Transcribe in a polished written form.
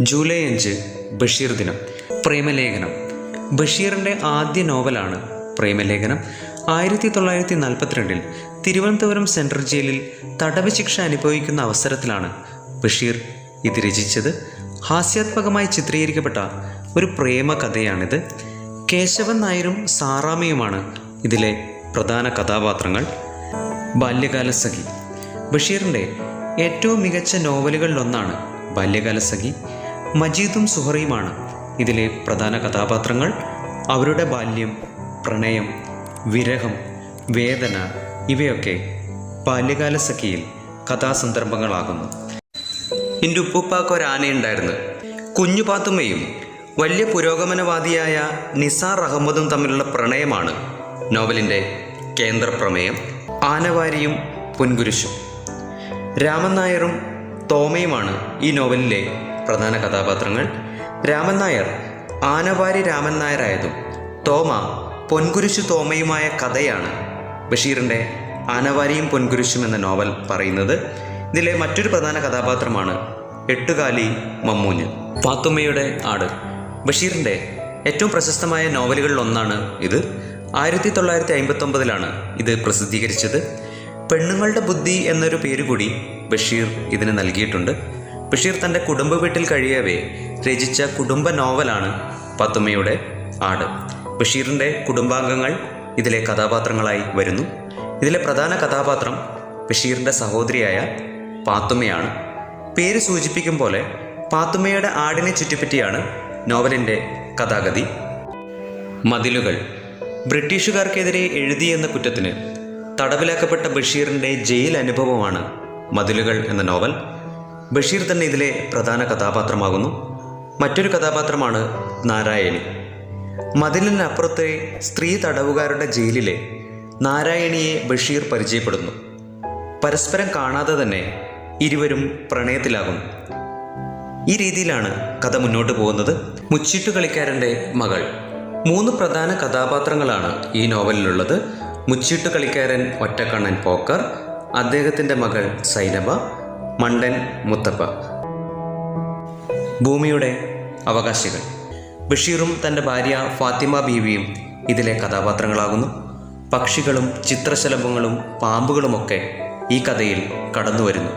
July 5 Basheer ദിനം. പ്രേമലേഖനം. ബഷീറിൻ്റെ ആദ്യ നോവലാണ് പ്രേമലേഖനം. 1942 തിരുവനന്തപുരം സെൻട്രൽ ജയിലിൽ തടവ് ശിക്ഷ അനുഭവിക്കുന്ന അവസരത്തിലാണ് ബഷീർ ഇത് രചിച്ചത്. ഹാസ്യാത്മകമായി ചിത്രീകരിക്കപ്പെട്ട ഒരു പ്രേമ കഥയാണിത്. കേശവൻ നായരും സാറാമ്മയുമാണ് ഇതിലെ പ്രധാന കഥാപാത്രങ്ങൾ. ബാല്യകാലസഖി. ബഷീറിൻ്റെ ഏറ്റവും മികച്ച നോവലുകളിലൊന്നാണ് ബാല്യകാലസഖി. മജീദും സുഹറയുമാണ് ഇതിലെ പ്രധാന കഥാപാത്രങ്ങൾ. അവരുടെ ബാല്യം, പ്രണയം, വിരഹം, വേദന ഇവയൊക്കെ ബാല്യകാലസഖിയിൽ കഥാസന്ദർഭങ്ങളാകുന്നു. എൻ്റെ ഉപ്പുപ്പാക്ക് ഒരാനയുണ്ടായിരുന്നു. കുഞ്ഞു പാത്തുമ്മയും വലിയ പുരോഗമനവാദിയായ നിസാർ അഹമ്മദും തമ്മിലുള്ള പ്രണയമാണ് നോവലിൻ്റെ കേന്ദ്രപ്രമേയം. ആനവാരിയും പൊൻകുരിശും. രാമൻ നായരും തോമയുമാണ് ഈ നോവലിലെ പ്രധാന കഥാപാത്രങ്ങൾ. രാമൻ നായർ ആനവാരി രാമൻ നായരായതും തോമ പൊൻകുരിശു തോമയുമായ കഥയാണ് ബഷീറിൻ്റെ ആനവാരിയും പൊൻകുരിശും എന്ന നോവൽ പറയുന്നത്. ഇതിലെ മറ്റൊരു പ്രധാന കഥാപാത്രമാണ് എട്ടുകാലി മമ്മൂഞ്ഞ്. പാത്തുമ്മയുടെ ആട്. ബഷീറിൻ്റെ ഏറ്റവും പ്രശസ്തമായ നോവലുകളിലൊന്നാണ് ഇത്. 1959 ഇത് പ്രസിദ്ധീകരിച്ചത്. പെണ്ണുങ്ങളുടെ ബുദ്ധി എന്നൊരു പേരുകൂടി ബഷീർ ഇതിന് നൽകിയിട്ടുണ്ട്. ബഷീർ തൻ്റെ കുടുംബ വീട്ടിൽ കഴിയവേ രചിച്ച കുടുംബ നോവലാണ് പാത്തുമ്മയുടെ ആട്. ബഷീറിൻ്റെ കുടുംബാംഗങ്ങൾ ഇതിലെ കഥാപാത്രങ്ങളായി വരുന്നു. ഇതിലെ പ്രധാന കഥാപാത്രം ബഷീറിൻ്റെ സഹോദരിയായ പാത്തുമ്മയാണ്. പേര് സൂചിപ്പിക്കും പോലെ പാത്തുമ്മയുടെ ആടിനെ ചുറ്റിപ്പറ്റിയാണ് നോവലിൻ്റെ കഥാഗതി. മതിലുകൾ. ബ്രിട്ടീഷുകാർക്കെതിരെ എഴുതിയെന്ന കുറ്റത്തിന് തടവിലാക്കപ്പെട്ട ബഷീറിൻ്റെ ജയിൽ അനുഭവമാണ് മതിലുകൾ എന്ന നോവൽ. ബഷീർ തന്നെ ഇതിലെ പ്രധാന കഥാപാത്രമാകുന്നു. മറ്റൊരു കഥാപാത്രമാണ് നാരായണി. മതിലിനപ്പുറത്തെ സ്ത്രീ തടവുകാരുടെ ജയിലിലെ നാരായണിയെ ബഷീർ പരിചയപ്പെടുന്നു. പരസ്പരം കാണാതെ തന്നെ ഇരുവരും പ്രണയത്തിലാകുന്നു. ഈ രീതിയിലാണ് കഥ മുന്നോട്ട് പോകുന്നത്. മുച്ചീട്ടു കളിക്കാരൻ്റെ മകൾ. 3 പ്രധാന കഥാപാത്രങ്ങളാണ് ഈ നോവലിലുള്ളത്. മുച്ചീട്ടു കളിക്കാരൻ ഒറ്റക്കണ്ണൻ പോക്കർ, അദ്ദേഹത്തിൻ്റെ മകൾ സൈനബ, മണ്ടൻ മുത്തപ്പ. ഭൂമിയുടെ അവകാശികൾ. ബഷീറും തൻ്റെ ഭാര്യ ഫാത്തിമ ബീവിയും ഇതിലെ കഥാപാത്രങ്ങളാകുന്നു. പക്ഷികളും ചിത്രശലഭങ്ങളും പാമ്പുകളുമൊക്കെ ഈ കഥയിൽ കടന്നു വരുന്നു.